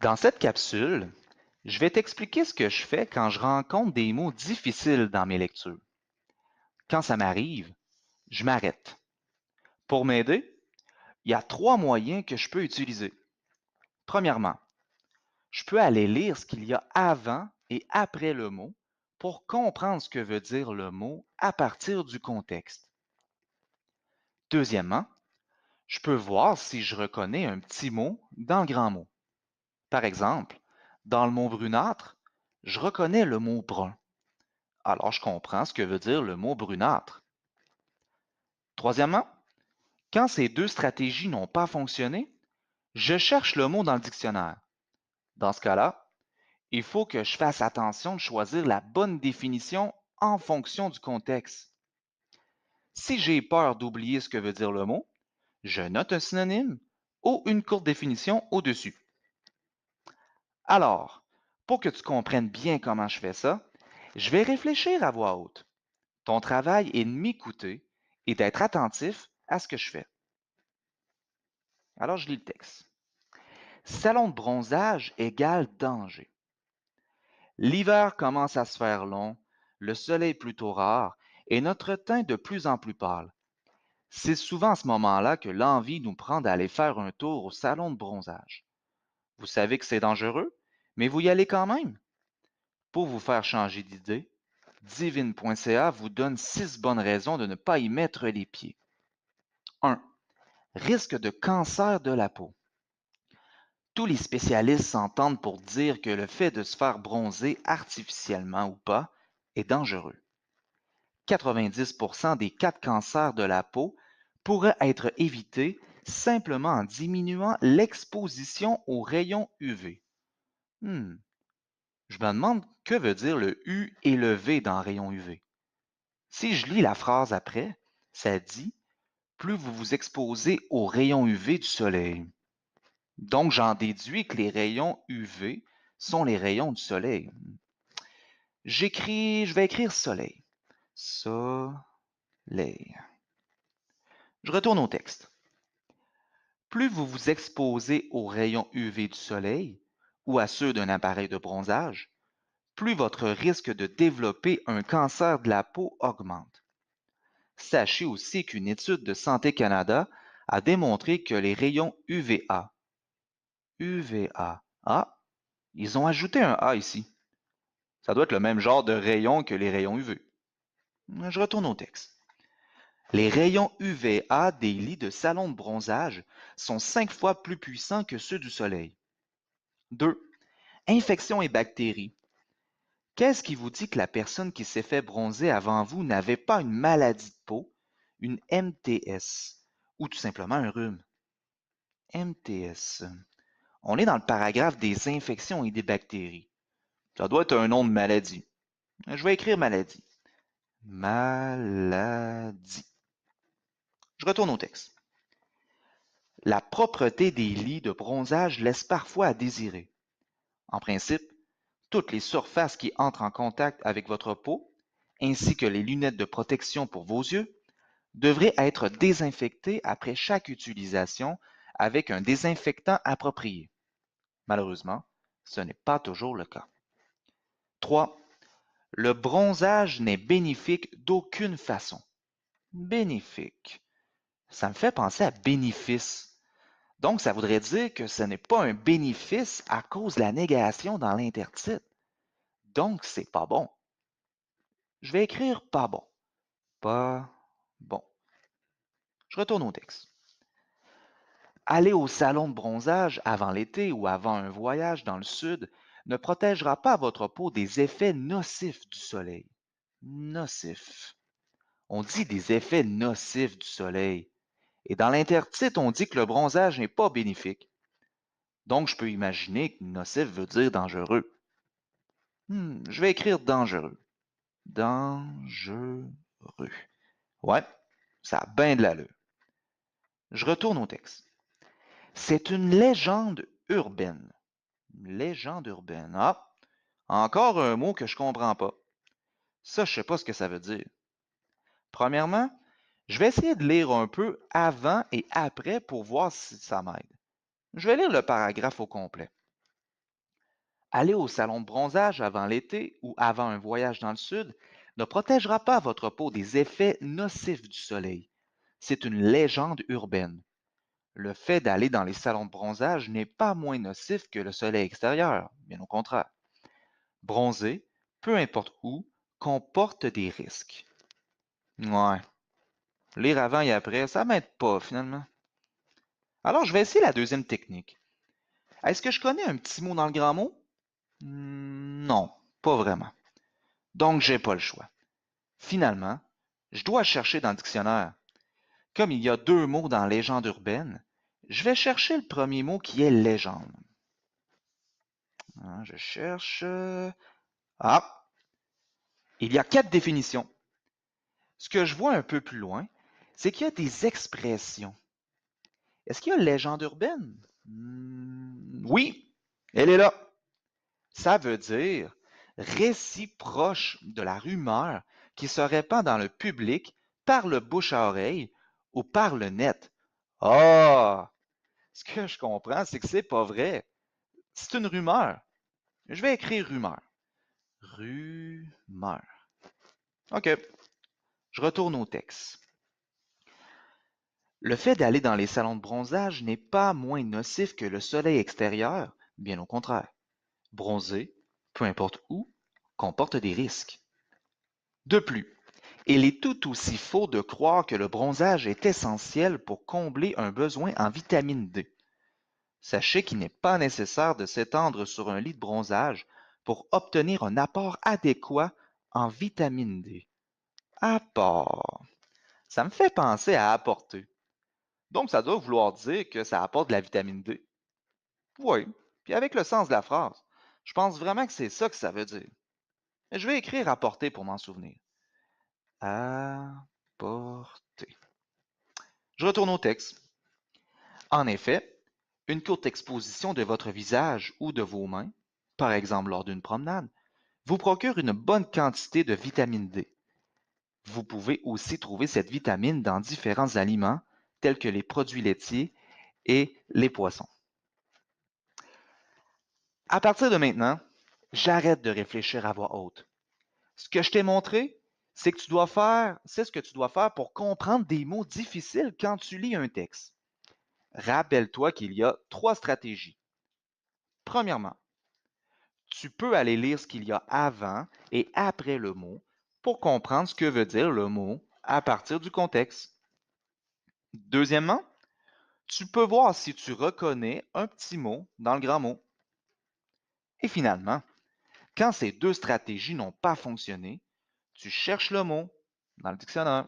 Dans cette capsule, je vais t'expliquer ce que je fais quand je rencontre des mots difficiles dans mes lectures. Quand ça m'arrive, je m'arrête. Pour m'aider, il y a trois moyens que je peux utiliser. Premièrement, je peux aller lire ce qu'il y a avant et après le mot pour comprendre ce que veut dire le mot à partir du contexte. Deuxièmement, je peux voir si je reconnais un petit mot dans le grand mot. Par exemple, dans le mot brunâtre, je reconnais le mot brun. Alors je comprends ce que veut dire le mot brunâtre. Troisièmement, quand ces deux stratégies n'ont pas fonctionné, je cherche le mot dans le dictionnaire. Dans ce cas-là, il faut que je fasse attention de choisir la bonne définition en fonction du contexte. Si j'ai peur d'oublier ce que veut dire le mot, je note un synonyme ou une courte définition au-dessus. Alors, pour que tu comprennes bien comment je fais ça, je vais réfléchir à voix haute. Ton travail est de m'écouter et d'être attentif à ce que je fais. Alors, je lis le texte. Salon de bronzage égale danger. L'hiver commence à se faire long, le soleil plutôt rare et notre teint de plus en plus pâle. C'est souvent à ce moment-là que l'envie nous prend d'aller faire un tour au salon de bronzage. Vous savez que c'est dangereux, mais vous y allez quand même. Pour vous faire changer d'idée, divine.ca vous donne 6 bonnes raisons de ne pas y mettre les pieds. 1. Risque de cancer de la peau. Tous les spécialistes s'entendent pour dire que le fait de se faire bronzer artificiellement ou pas est dangereux. 90% des cas de cancer de la peau pourraient être évités simplement en diminuant l'exposition aux rayons UV. Hmm, je me demande que veut dire le U et le V dans rayon UV. Si je lis la phrase après, ça dit plus vous vous exposez aux rayons UV du soleil. Donc, j'en déduis que les rayons UV sont les rayons du soleil. Je vais écrire soleil. Soleil. Je retourne au texte. Plus vous vous exposez aux rayons UV du soleil ou à ceux d'un appareil de bronzage, plus votre risque de développer un cancer de la peau augmente. Sachez aussi qu'une étude de Santé Canada a démontré que les rayons UVA, ils ont ajouté un A ici. Ça doit être le même genre de rayon que les rayons UV. Je retourne au texte. Les rayons UVA des lits de salon de bronzage sont 5 fois plus puissants que ceux du soleil. 2. Infections et bactéries. Qu'est-ce qui vous dit que la personne qui s'est fait bronzer avant vous n'avait pas une maladie de peau, une MTS, ou tout simplement un rhume? MTS. On est dans le paragraphe des infections et des bactéries. Ça doit être un nom de maladie. Je vais écrire maladie. Maladie. Je retourne au texte. La propreté des lits de bronzage laisse parfois à désirer. En principe, toutes les surfaces qui entrent en contact avec votre peau, ainsi que les lunettes de protection pour vos yeux, devraient être désinfectées après chaque utilisation avec un désinfectant approprié. Malheureusement, ce n'est pas toujours le cas. 3. Le bronzage n'est bénéfique d'aucune façon. Bénéfique. Ça me fait penser à bénéfice. Donc, ça voudrait dire que ce n'est pas un bénéfice à cause de la négation dans l'intertitre. Donc, c'est pas bon. Je vais écrire pas bon. Pas bon. Je retourne au texte. Aller au salon de bronzage avant l'été ou avant un voyage dans le sud ne protégera pas votre peau des effets nocifs du soleil. Nocifs. On dit des effets nocifs du soleil. Et dans l'intertitre, on dit que le bronzage n'est pas bénéfique. Donc, je peux imaginer que nocif veut dire dangereux. Je vais écrire dangereux. Dangereux. Ouais, ça a bien de l'allure. Je retourne au texte. C'est une légende urbaine. Légende urbaine. Ah, encore un mot que je comprends pas. Ça, je sais pas ce que ça veut dire. Premièrement, je vais essayer de lire un peu avant et après pour voir si ça m'aide. Je vais lire le paragraphe au complet. Aller au salon de bronzage avant l'été ou avant un voyage dans le sud ne protégera pas votre peau des effets nocifs du soleil. C'est une légende urbaine. Le fait d'aller dans les salons de bronzage n'est pas moins nocif que le soleil extérieur, bien au contraire. Bronzer, peu importe où, comporte des risques. Ouais, lire avant et après, ça m'aide pas finalement. Alors je vais essayer la deuxième technique. Est-ce que je connais un petit mot dans le grand mot? Non, pas vraiment. Donc j'ai pas le choix. Finalement, je dois chercher dans le dictionnaire. Comme il y a deux mots dans légende urbaine, je vais chercher le premier mot qui est légende. Je cherche. Ah, il y a quatre définitions. Ce que je vois un peu plus loin, c'est qu'il y a des expressions. Est-ce qu'il y a légende urbaine? Oui, elle est là. Ça veut dire récit proche de la rumeur qui se répand dans le public par le bouche à oreille ou par le net. Ah! Ce que je comprends, c'est que c'est pas vrai. C'est une rumeur. Je vais écrire rumeur. Rumeur. OK. Je retourne au texte. Le fait d'aller dans les salons de bronzage n'est pas moins nocif que le soleil extérieur, bien au contraire. Bronzer, peu importe où, comporte des risques. De plus, il est tout aussi faux de croire que le bronzage est essentiel pour combler un besoin en vitamine D. Sachez qu'il n'est pas nécessaire de s'étendre sur un lit de bronzage pour obtenir un apport adéquat en vitamine D. Apport. Ça me fait penser à apporter. Donc ça doit vouloir dire que ça apporte de la vitamine D. Oui, puis avec le sens de la phrase, je pense vraiment que c'est ça que ça veut dire. Je vais écrire apporter pour m'en souvenir. Apporter. Je retourne au texte. En effet, une courte exposition de votre visage ou de vos mains, par exemple lors d'une promenade, vous procure une bonne quantité de vitamine D. Vous pouvez aussi trouver cette vitamine dans différents aliments tels que les produits laitiers et les poissons. À partir de maintenant, j'arrête de réfléchir à voix haute. Ce que je t'ai montré, c'est ce que tu dois faire pour comprendre des mots difficiles quand tu lis un texte. Rappelle-toi qu'il y a trois stratégies. Premièrement, tu peux aller lire ce qu'il y a avant et après le mot pour comprendre ce que veut dire le mot à partir du contexte. Deuxièmement, tu peux voir si tu reconnais un petit mot dans le grand mot. Et finalement, quand ces deux stratégies n'ont pas fonctionné, tu cherches le mot dans le dictionnaire.